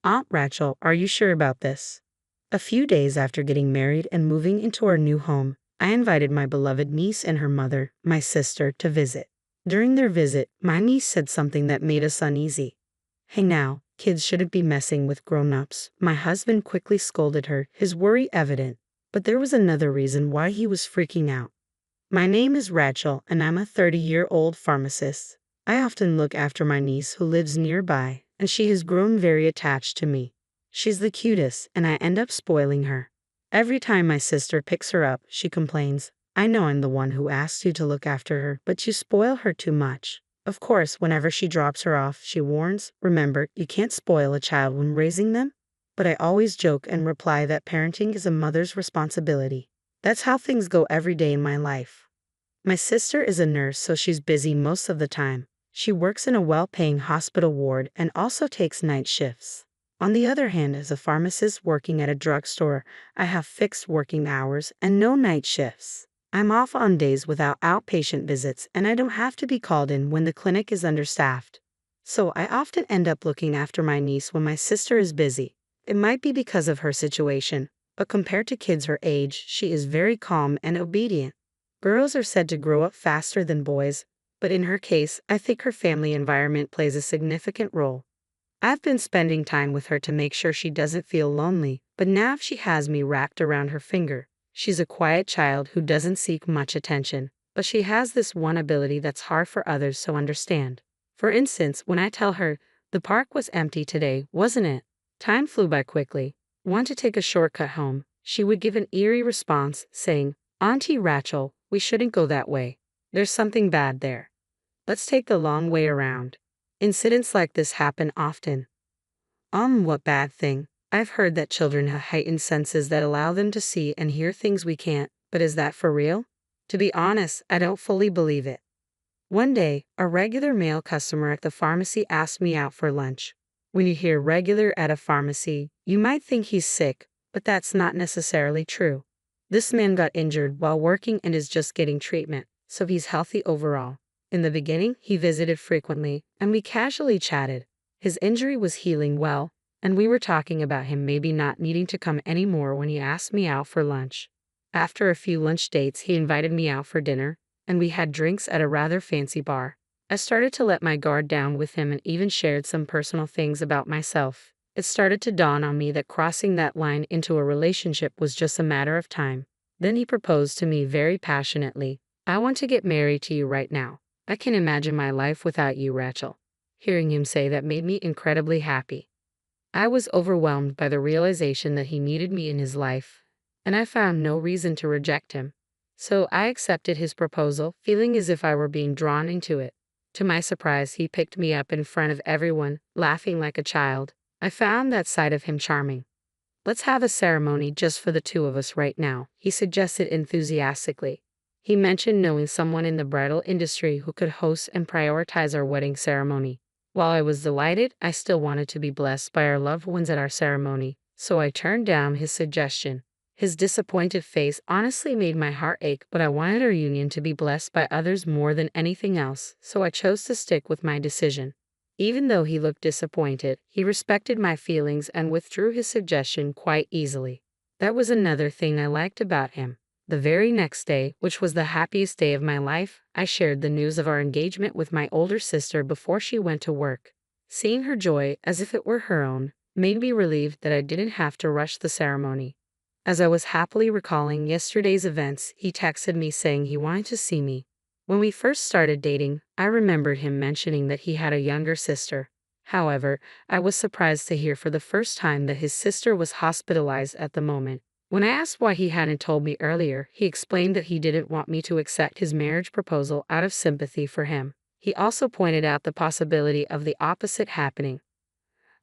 Aunt Rachel, are you sure about this? A few days after getting married and moving into our new home, I invited my beloved niece and her mother, my sister, to visit. During their visit, my niece said something that made us uneasy. Hey now, kids shouldn't be messing with grown-ups. My husband quickly scolded her, his worry evident. But there was another reason why he was freaking out. My name is Rachel, and I'm a 30-year-old pharmacist. I often look after my niece who lives nearby, and she has grown very attached to me. She's the cutest, and I end up spoiling her. Every time my sister picks her up, she complains, I know I'm the one who asked you to look after her, but you spoil her too much. Of course, whenever she drops her off, she warns, remember, you can't spoil a child when raising them. But I always joke and reply that parenting is a mother's responsibility. That's how things go every day in my life. My sister is a nurse, so she's busy most of the time. She works in a well-paying hospital ward and also takes night shifts. On the other hand, as a pharmacist working at a drugstore, I have fixed working hours and no night shifts. I'm off on days without outpatient visits, and I don't have to be called in when the clinic is understaffed. So I often end up looking after my niece when my sister is busy. It might be because of her situation, but compared to kids her age, she is very calm and obedient. Girls are said to grow up faster than boys, but in her case, I think her family environment plays a significant role. I've been spending time with her to make sure she doesn't feel lonely, but now she has me wrapped around her finger. She's a quiet child who doesn't seek much attention, but she has this one ability that's hard for others to understand. For instance, when I tell her, the park was empty today, wasn't it? Time flew by quickly. Want to take a shortcut home? She would give an eerie response, saying, Auntie Rachel, we shouldn't go that way. There's something bad there. Let's take the long way around. Incidents like this happen often. What bad thing? I've heard that children have heightened senses that allow them to see and hear things we can't, but is that for real? To be honest, I don't fully believe it. One day, a regular male customer at the pharmacy asked me out for lunch. When you hear regular at a pharmacy, you might think he's sick, but that's not necessarily true. This man got injured while working and is just getting treatment, so he's healthy overall. In the beginning, he visited frequently, and we casually chatted. His injury was healing well, and we were talking about him maybe not needing to come anymore when he asked me out for lunch. After a few lunch dates, he invited me out for dinner, and we had drinks at a rather fancy bar. I started to let my guard down with him and even shared some personal things about myself. It started to dawn on me that crossing that line into a relationship was just a matter of time. Then he proposed to me very passionately. I want to get married to you right now. I can imagine my life without you, Rachel. Hearing him say that made me incredibly happy. I was overwhelmed by the realization that he needed me in his life, and I found no reason to reject him. So I accepted his proposal, feeling as if I were being drawn into it. To my surprise, he picked me up in front of everyone, laughing like a child. I found that side of him charming. Let's have a ceremony just for the two of us right now, he suggested enthusiastically. He mentioned knowing someone in the bridal industry who could host and prioritize our wedding ceremony. While I was delighted, I still wanted to be blessed by our loved ones at our ceremony, so I turned down his suggestion. His disappointed face honestly made my heart ache, but I wanted our union to be blessed by others more than anything else, so I chose to stick with my decision. Even though he looked disappointed, he respected my feelings and withdrew his suggestion quite easily. That was another thing I liked about him. The very next day, which was the happiest day of my life, I shared the news of our engagement with my older sister before she went to work. Seeing her joy, as if it were her own, made me relieved that I didn't have to rush the ceremony. As I was happily recalling yesterday's events, he texted me saying he wanted to see me. When we first started dating, I remembered him mentioning that he had a younger sister. However, I was surprised to hear for the first time that his sister was hospitalized at the moment. When I asked why he hadn't told me earlier, he explained that he didn't want me to accept his marriage proposal out of sympathy for him. He also pointed out the possibility of the opposite happening.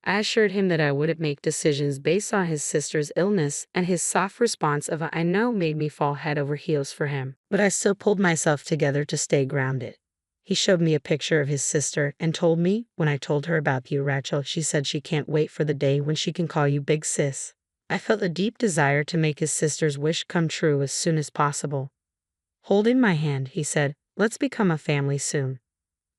I assured him that I wouldn't make decisions based on his sister's illness, and his soft response of "I know" made me fall head over heels for him. But I still pulled myself together to stay grounded. He showed me a picture of his sister and told me, when I told her about you, Rachel, she said she can't wait for the day when she can call you Big Sis. I felt a deep desire to make his sister's wish come true as soon as possible. Holding my hand, he said, "Let's become a family soon."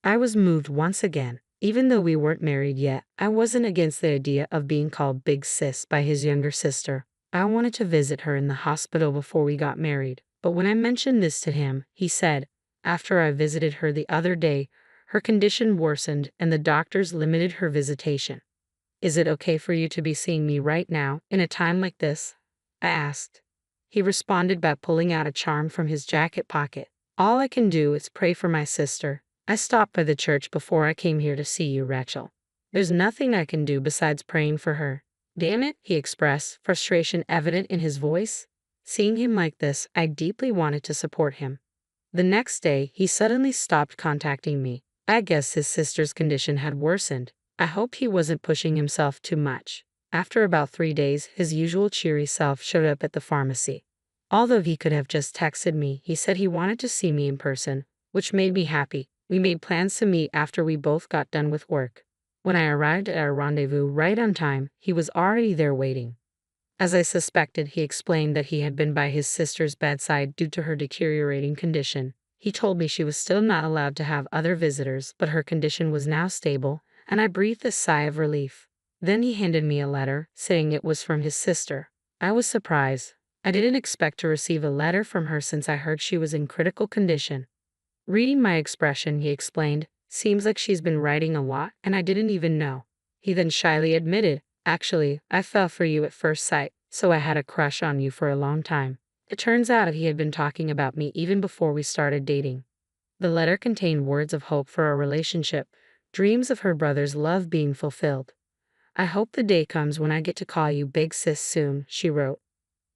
I was moved once again. Even though we weren't married yet, I wasn't against the idea of being called Big Sis by his younger sister. I wanted to visit her in the hospital before we got married, but when I mentioned this to him, he said, after I visited her the other day, her condition worsened and the doctors limited her visitation. Is it okay for you to be seeing me right now, in a time like this? I asked. He responded by pulling out a charm from his jacket pocket. All I can do is pray for my sister. I stopped by the church before I came here to see you, Rachel. There's nothing I can do besides praying for her. Damn it, he expressed, frustration evident in his voice. Seeing him like this, I deeply wanted to support him. The next day, he suddenly stopped contacting me. I guess his sister's condition had worsened. I hoped he wasn't pushing himself too much. After about 3 days, his usual cheery self showed up at the pharmacy. Although he could have just texted me, he said he wanted to see me in person, which made me happy. We made plans to meet after we both got done with work. When I arrived at our rendezvous right on time, he was already there waiting. As I suspected, he explained that he had been by his sister's bedside due to her deteriorating condition. He told me she was still not allowed to have other visitors, but her condition was now stable, and I breathed a sigh of relief. Then he handed me a letter, saying it was from his sister. I was surprised. I didn't expect to receive a letter from her since I heard she was in critical condition. Reading my expression, he explained, seems like she's been writing a lot, and I didn't even know. He then shyly admitted, actually, I fell for you at first sight, so I had a crush on you for a long time. It turns out he had been talking about me even before we started dating. The letter contained words of hope for our relationship, dreams of her brother's love being fulfilled. I hope the day comes when I get to call you Big Sis soon, she wrote.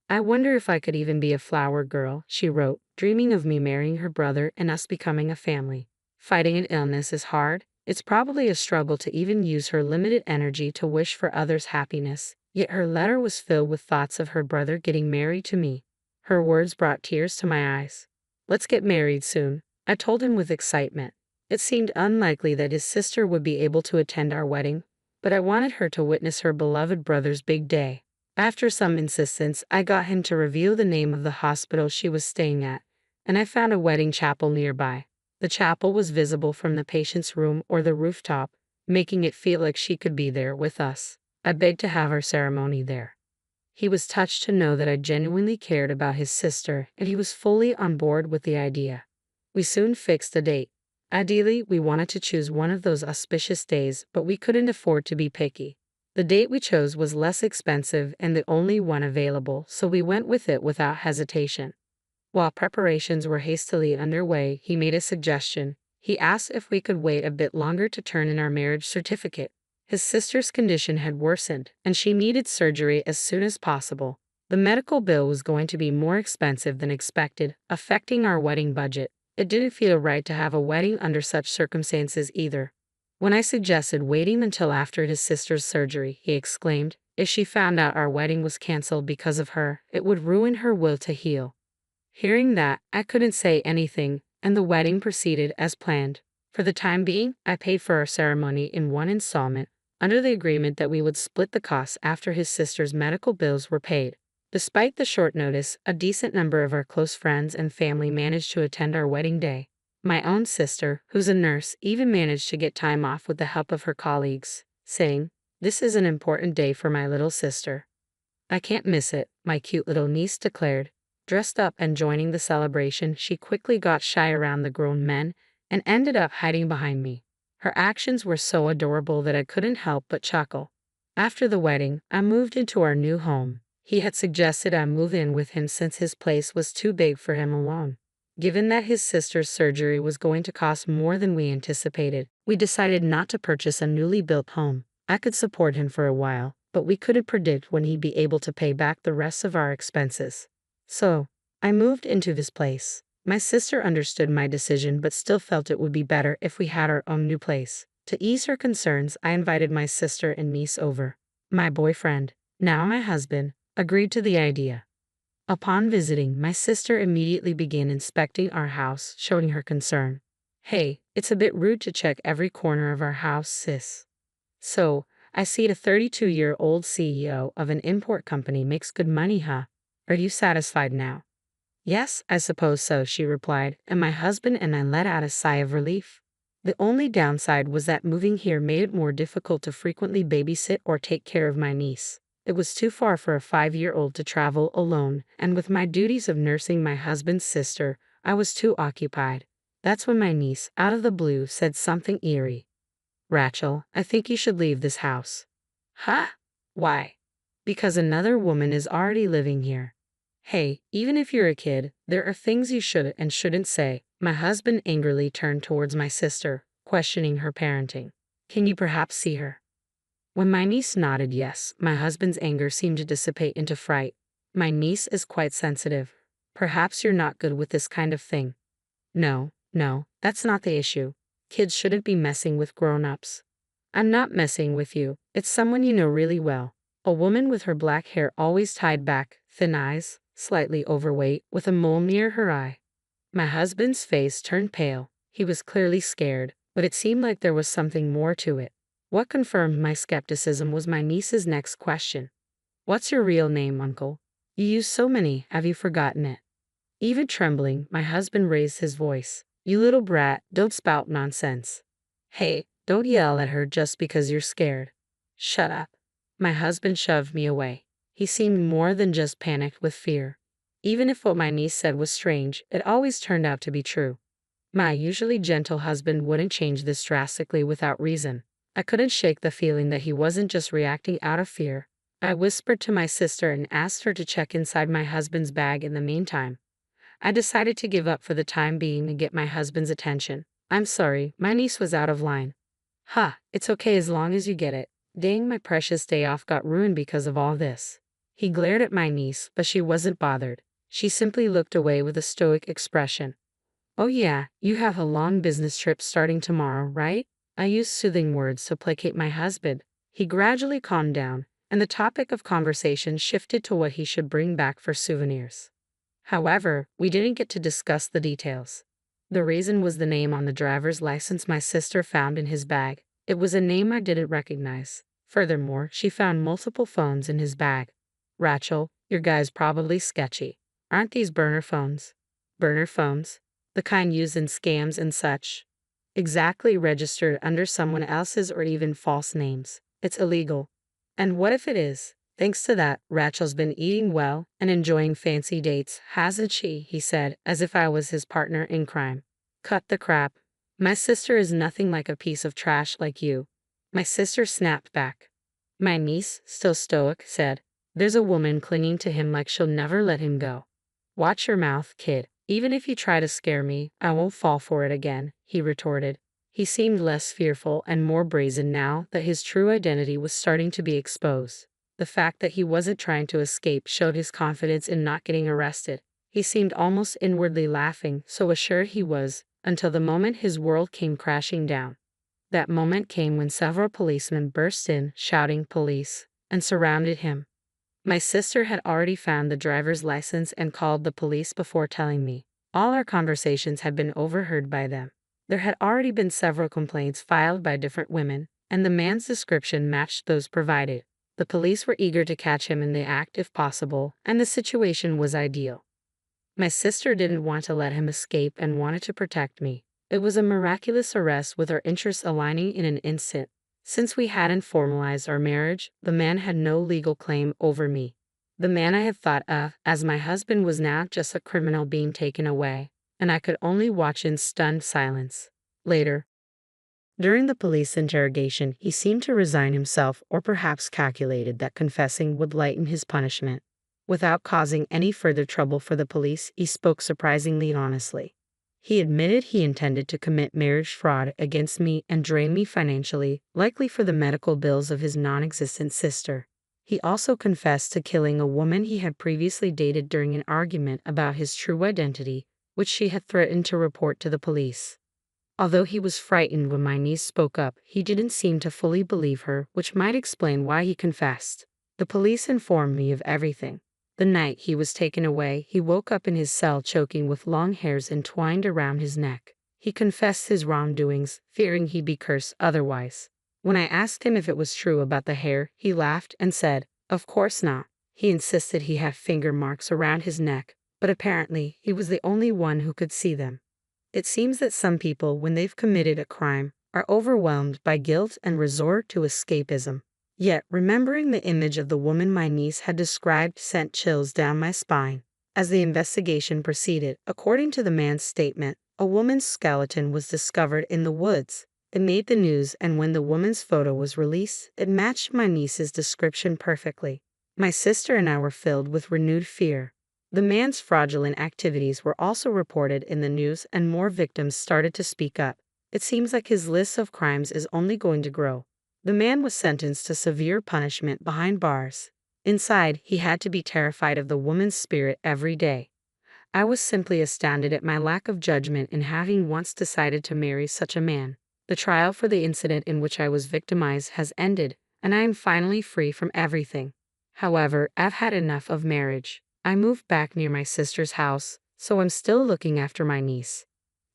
I wonder if I could even be a flower girl, she wrote, dreaming of me marrying her brother and us becoming a family. Fighting an illness is hard. It's probably a struggle to even use her limited energy to wish for others' happiness, yet her letter was filled with thoughts of her brother getting married to me. Her words brought tears to my eyes. Let's get married soon, I told him with excitement. It seemed unlikely that his sister would be able to attend our wedding, but I wanted her to witness her beloved brother's big day. After some insistence, I got him to reveal the name of the hospital she was staying at, and I found a wedding chapel nearby. The chapel was visible from the patient's room or the rooftop, making it feel like she could be there with us. I begged to have our ceremony there. He was touched to know that I genuinely cared about his sister, and he was fully on board with the idea. We soon fixed a date. Ideally, we wanted to choose one of those auspicious days, but we couldn't afford to be picky. The date we chose was less expensive and the only one available, so we went with it without hesitation. While preparations were hastily underway, he made a suggestion. He asked if we could wait a bit longer to turn in our marriage certificate. His sister's condition had worsened, and she needed surgery as soon as possible. The medical bill was going to be more expensive than expected, affecting our wedding budget. It didn't feel right to have a wedding under such circumstances either. When I suggested waiting until after his sister's surgery, he exclaimed, if she found out our wedding was canceled because of her, it would ruin her will to heal. Hearing that, I couldn't say anything, and the wedding proceeded as planned. For the time being, I paid for our ceremony in one installment, under the agreement that we would split the costs after his sister's medical bills were paid. Despite the short notice, a decent number of our close friends and family managed to attend our wedding day. My own sister, who's a nurse, even managed to get time off with the help of her colleagues, saying, "This is an important day for my little sister." "I can't miss it," my cute little niece declared. Dressed up and joining the celebration, she quickly got shy around the grown men and ended up hiding behind me. Her actions were so adorable that I couldn't help but chuckle. After the wedding, I moved into our new home. He had suggested I move in with him since his place was too big for him alone. Given that his sister's surgery was going to cost more than we anticipated, we decided not to purchase a newly built home. I could support him for a while, but we couldn't predict when he'd be able to pay back the rest of our expenses. So, I moved into this place. My sister understood my decision but still felt it would be better if we had our own new place. To ease her concerns, I invited my sister and niece over. My boyfriend, now my husband, agreed to the idea. Upon visiting, my sister immediately began inspecting our house, showing her concern. "Hey, it's a bit rude to check every corner of our house, sis." "So, I see the 32-year-old CEO of an import company makes good money, huh? Are you satisfied now?" "Yes, I suppose so," she replied, and my husband and I let out a sigh of relief. The only downside was that moving here made it more difficult to frequently babysit or take care of my niece. It was too far for a 5-year-old to travel alone, and with my duties of nursing my husband's sister, I was too occupied. That's when my niece, out of the blue, said something eerie. "Rachel, I think you should leave this house." "Huh? Why?" "Because another woman is already living here." "Hey, even if you're a kid, there are things you should and shouldn't say." My husband angrily turned towards my sister, questioning her parenting. "Can you perhaps see her?" When my niece nodded yes, my husband's anger seemed to dissipate into fright. "My niece is quite sensitive. Perhaps you're not good with this kind of thing." No, that's not the issue. Kids shouldn't be messing with grown-ups." "I'm not messing with you. It's someone you know really well." A woman with her black hair always tied back, thin eyes, slightly overweight, with a mole near her eye. My husband's face turned pale. He was clearly scared, but it seemed like there was something more to it. What confirmed my skepticism was my niece's next question. "What's your real name, Uncle? You use so many, have you forgotten it?" Even trembling, my husband raised his voice. "You little brat, don't spout nonsense. Hey, don't yell at her just because you're scared." "Shut up." My husband shoved me away. He seemed more than just panicked with fear. Even if what my niece said was strange, it always turned out to be true. My usually gentle husband wouldn't change this drastically without reason. I couldn't shake the feeling that he wasn't just reacting out of fear. I whispered to my sister and asked her to check inside my husband's bag in the meantime. I decided to give up for the time being and get my husband's attention. "I'm sorry, my niece was out of line." "Ha, it's okay as long as you get it." Dang, my precious day off got ruined because of all this. He glared at my niece, but she wasn't bothered. She simply looked away with a stoic expression. "Oh yeah, you have a long business trip starting tomorrow, right?" I used soothing words to placate my husband. He gradually calmed down, and the topic of conversation shifted to what he should bring back for souvenirs. However, we didn't get to discuss the details. The reason was the name on the driver's license my sister found in his bag. It was a name I didn't recognize. Furthermore, she found multiple phones in his bag. "Rachel, your guy's probably sketchy. Aren't these burner phones?" "Burner phones? The kind used in scams and such?" "Exactly, registered under someone else's or even false names. It's illegal." "And what if it is?" "Thanks to that, Rachel's been eating well and enjoying fancy dates, hasn't she?" he said, as if I was his partner in crime. "Cut the crap. My sister is nothing like a piece of trash like you." My sister snapped back. My niece, still stoic, said, "There's a woman clinging to him like she'll never let him go." "Watch your mouth, kid. Even if you try to scare me, I won't fall for it again," he retorted. He seemed less fearful and more brazen now that his true identity was starting to be exposed. The fact that he wasn't trying to escape showed his confidence in not getting arrested. He seemed almost inwardly laughing, so assured he was, until the moment his world came crashing down. That moment came when several policemen burst in, shouting "police," and surrounded him. My sister had already found the driver's license and called the police before telling me. All our conversations had been overheard by them. There had already been several complaints filed by different women, and the man's description matched those provided. The police were eager to catch him in the act if possible, and the situation was ideal. My sister didn't want to let him escape and wanted to protect me. It was a miraculous arrest with our interests aligning in an instant. Since we hadn't formalized our marriage, the man had no legal claim over me. The man I had thought of as my husband was now just a criminal being taken away, and I could only watch in stunned silence. Later, during the police interrogation, he seemed to resign himself or perhaps calculated that confessing would lighten his punishment. Without causing any further trouble for the police, he spoke surprisingly honestly. He admitted he intended to commit marriage fraud against me and drain me financially, likely for the medical bills of his non-existent sister. He also confessed to killing a woman he had previously dated during an argument about his true identity, which she had threatened to report to the police. Although he was frightened when my niece spoke up, he didn't seem to fully believe her, which might explain why he confessed. The police informed me of everything. The night he was taken away, he woke up in his cell choking with long hairs entwined around his neck. He confessed his wrongdoings, fearing he'd be cursed otherwise. When I asked him if it was true about the hair, he laughed and said, "Of course not." He insisted he had finger marks around his neck, but apparently he was the only one who could see them. It seems that some people, when they've committed a crime, are overwhelmed by guilt and resort to escapism. Yet, remembering the image of the woman my niece had described sent chills down my spine. As the investigation proceeded, according to the man's statement, a woman's skeleton was discovered in the woods. It made the news, and when the woman's photo was released, it matched my niece's description perfectly. My sister and I were filled with renewed fear. The man's fraudulent activities were also reported in the news, and more victims started to speak up. It seems like his list of crimes is only going to grow. The man was sentenced to severe punishment behind bars. Inside, he had to be terrified of the woman's spirit every day. I was simply astounded at my lack of judgment in having once decided to marry such a man. The trial for the incident in which I was victimized has ended, and I am finally free from everything. However, I've had enough of marriage. I moved back near my sister's house, so I'm still looking after my niece.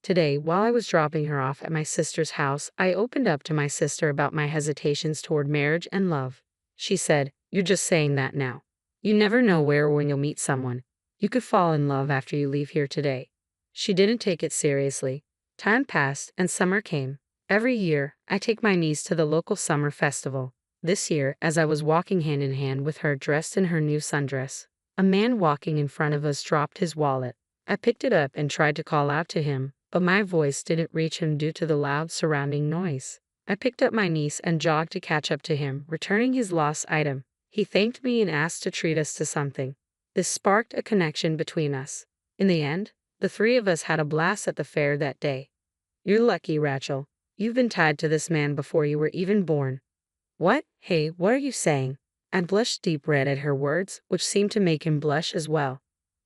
Today, while I was dropping her off at my sister's house, I opened up to my sister about my hesitations toward marriage and love. She said, "You're just saying that now. You never know where or when you'll meet someone. You could fall in love after you leave here today." She didn't take it seriously. Time passed, and summer came. Every year, I take my niece to the local summer festival. This year, as I was walking hand in hand with her dressed in her new sundress, a man walking in front of us dropped his wallet. I picked it up and tried to call out to him, but my voice didn't reach him due to the loud surrounding noise. I picked up my niece and jogged to catch up to him, returning his lost item. He thanked me and asked to treat us to something. This sparked a connection between us. In the end, the three of us had a blast at the fair that day. "You're lucky, Rachel. You've been tied to this man before you were even born." "What? Hey, what are you saying?" I blushed deep red at her words, which seemed to make him blush as well.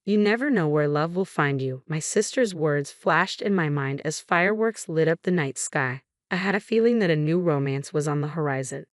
"You never know where love will find you." My sister's words flashed in my mind as fireworks lit up the night sky. I had a feeling that a new romance was on the horizon.